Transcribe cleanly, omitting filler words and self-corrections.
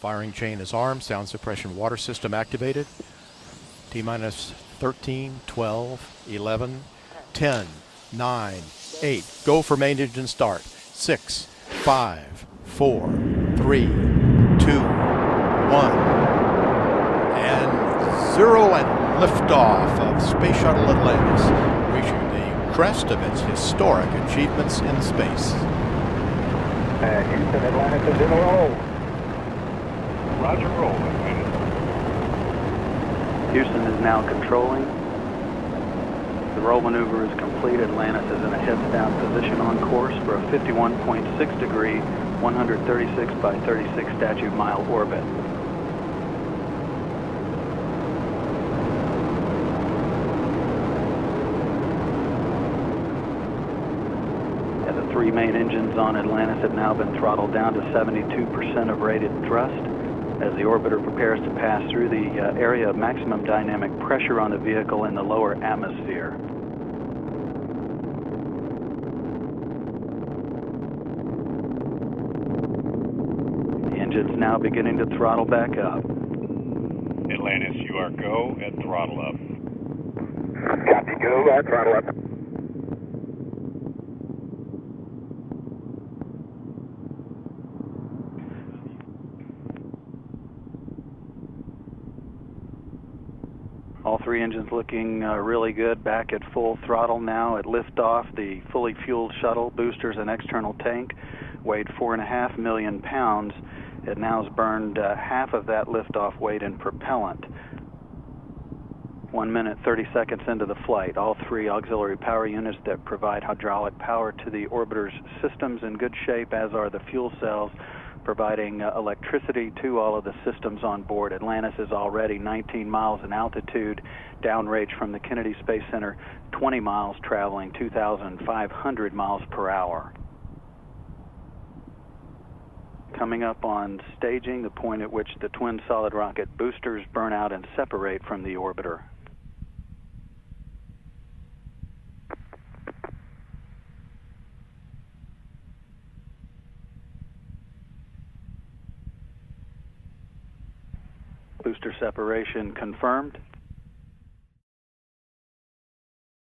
Firing chain is armed. Sound suppression water system activated. T-minus 13, 12, 11, 10, 9, 8. Go for main engine start. 6, 5, 4, 3, 2, 1. And 0 and liftoff of Space Shuttle Atlantis, reaching the crest of its historic achievements in space. Houston, Atlantis is in a roll. Roger, roll, Atlantis. Houston is now controlling. The roll maneuver is complete. Atlantis is in a heads-down position on course for a 51.6 degree, 136 by 36 statute mile orbit. The three main engines on Atlantis have now been throttled down to 72% of rated thrust as the orbiter prepares to pass through the area of maximum dynamic pressure on the vehicle in the lower atmosphere. The engine's now beginning to throttle back up. Atlantis, you are go at throttle up. Copy, go, throttle up. All three engines looking really good, back at full throttle now at liftoff. The fully fueled shuttle, boosters and external tank weighed 4.5 million pounds. It now has burned half of that liftoff weight in propellant. 1 minute, 30 seconds into the flight. All three auxiliary power units that provide hydraulic power to the orbiter's systems in good shape, as are the fuel cells, providing electricity to all of the systems on board. Atlantis is already 19 miles in altitude, downrange from the Kennedy Space Center, 20 miles, traveling 2,500 miles per hour. Coming up on staging, the point at which the twin solid rocket boosters burn out and separate from the orbiter. Booster separation confirmed.